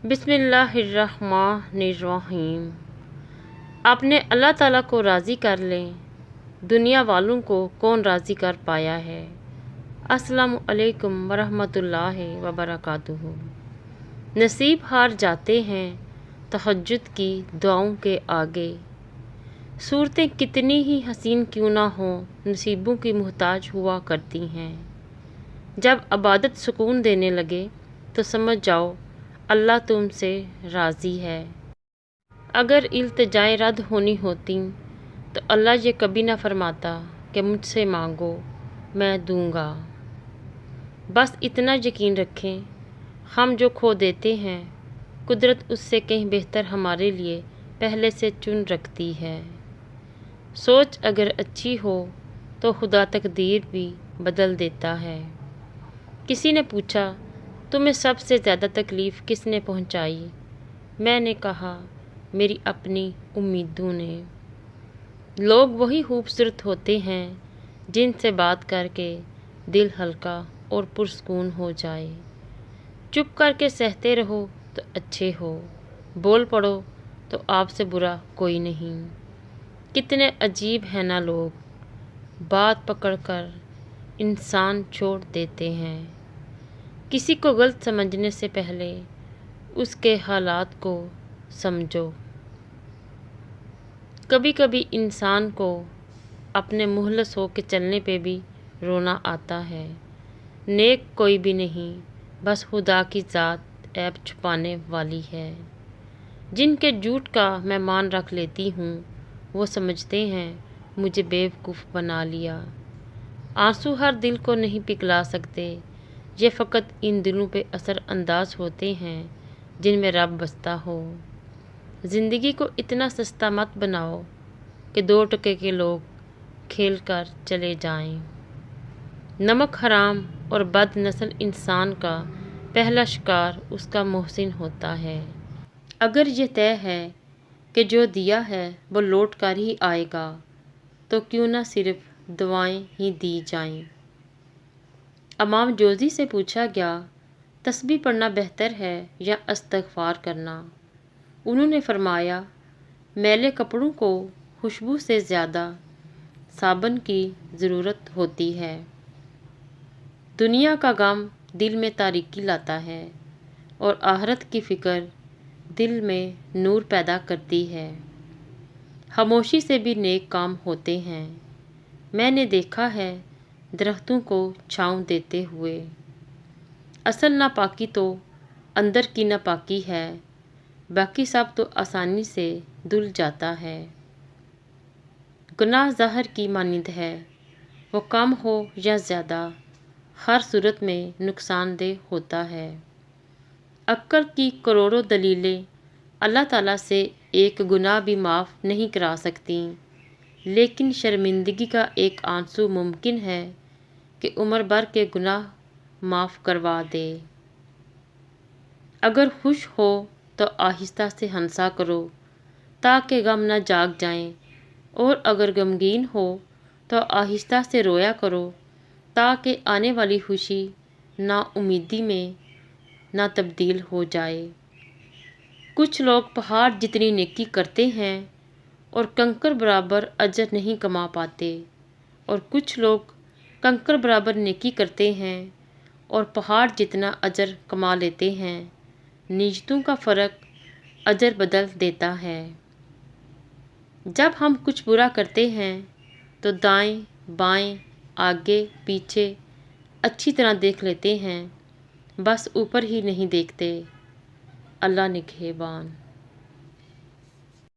بسم اللہ الرحمن الرحیم۔ اپنے اللہ تعالیٰ کو راضی کر لیں، دنیا والوں کو کون راضی کر پایا ہے۔ السلام علیکم ورحمۃ اللہ وبرکاتہ۔ نصیب ہار جاتے ہیں تہجد کی دعاؤں کے آگے، صورتیں کتنی ہی حسین کیوں نہ ہوں نصیبوں کی محتاج ہوا کرتی ہیں۔ جب عبادت سکون دینے لگے تو سمجھ جاؤ اللہ تم سے راضی ہے۔ اگر التجائیں رد ہونی ہوتیں تو اللہ یہ کبھی نہ فرماتا کہ مجھ سے مانگو میں دوں گا۔ بس اتنا یقین رکھیں، ہم جو کھو دیتے ہیں قدرت اس سے کہیں بہتر ہمارے لیے پہلے سے چن رکھتی ہے۔ سوچ اگر اچھی ہو تو خدا تقدیر بھی بدل دیتا ہے۔ کسی نے پوچھا تمہیں سب سے زیادہ تکلیف کس نے پہنچائی؟ میں نے کہا میری اپنی امیدوں نے۔ لوگ وہی خوبصورت ہوتے ہیں جن سے بات کر کے دل ہلکا اور پرسکون ہو جائے۔ چپ کر کے سہتے رہو تو اچھے ہو، بول پڑو تو آپ سے برا کوئی نہیں۔ کتنے عجیب ہیں نا لوگ، بات پکڑ کر انسان چھوڑ دیتے ہیں۔ کسی کو غلط سمجھنے سے پہلے اس کے حالات کو سمجھو۔ کبھی کبھی انسان کو اپنے مخلص ہو کے چلنے پہ بھی رونا آتا ہے۔ نیک کوئی بھی نہیں، بس خدا کی ذات عیب چھپانے والی ہے۔ جن کے جھوٹ کا میں مان رکھ لیتی ہوں وہ سمجھتے ہیں مجھے بیوقوف بنا لیا۔ آنسو ہر دل کو نہیں پگھلا سکتے، یہ فقط ان دلوں پہ اثر انداز ہوتے ہیں جن میں رب بستا ہو۔ زندگی کو اتنا سستا مت بناؤ کہ 2 ٹکے کے لوگ کھیل کر چلے جائیں۔ نمک حرام اور بد نسل انسان کا پہلا شکار اس کا محسن ہوتا ہے۔ اگر یہ طے ہے کہ جو دیا ہے وہ لوٹ کر ہی آئے گا تو کیوں نہ صرف دعائیں ہی دی جائیں۔ امام جوزی سے پوچھا گیا تسبیح پڑھنا بہتر ہے یا استغفار کرنا؟ انہوں نے فرمایا میلے کپڑوں کو خوشبو سے زیادہ صابن کی ضرورت ہوتی ہے۔ دنیا کا غم دل میں تاریکی لاتا ہے اور آخرت کی فکر دل میں نور پیدا کرتی ہے۔ خاموشی سے بھی نیک کام ہوتے ہیں۔ میں نے دیکھا ہے درختوں کو چھاؤں دیتے ہوئے۔ اصل ناپاکی تو اندر کی ناپاکی ہے، باقی سب تو آسانی سے دھل جاتا ہے۔ گناہ زہر کی مانند ہے، وہ کم ہو یا زیادہ ہر صورت میں نقصان دہ ہوتا ہے۔ عقل کی کروڑوں دلیلیں اللہ تعالیٰ سے ایک گناہ بھی معاف نہیں کرا سکتیں، لیکن شرمندگی کا ایک آنسو ممکن ہے کہ عمر بھر کے گناہ معاف کروا دے۔ اگر خوش ہو تو آہستہ سے ہنسا کرو تاکہ غم نہ جاگ جائیں، اور اگر غمگین ہو تو آہستہ سے رویا کرو تاکہ آنے والی خوشی نا امیدی میں نہ تبدیل ہو جائے۔ کچھ لوگ پہاڑ جتنی نیکی کرتے ہیں اور کنکر برابر اجر نہیں کما پاتے، اور کچھ لوگ کنکر برابر نیکی کرتے ہیں اور پہاڑ جتنا اجر کما لیتے ہیں۔ نیتوں کا فرق اجر بدل دیتا ہے۔ جب ہم کچھ برا کرتے ہیں تو دائیں بائیں آگے پیچھے اچھی طرح دیکھ لیتے ہیں، بس اوپر ہی نہیں دیکھتے۔ اللہ نگہبان۔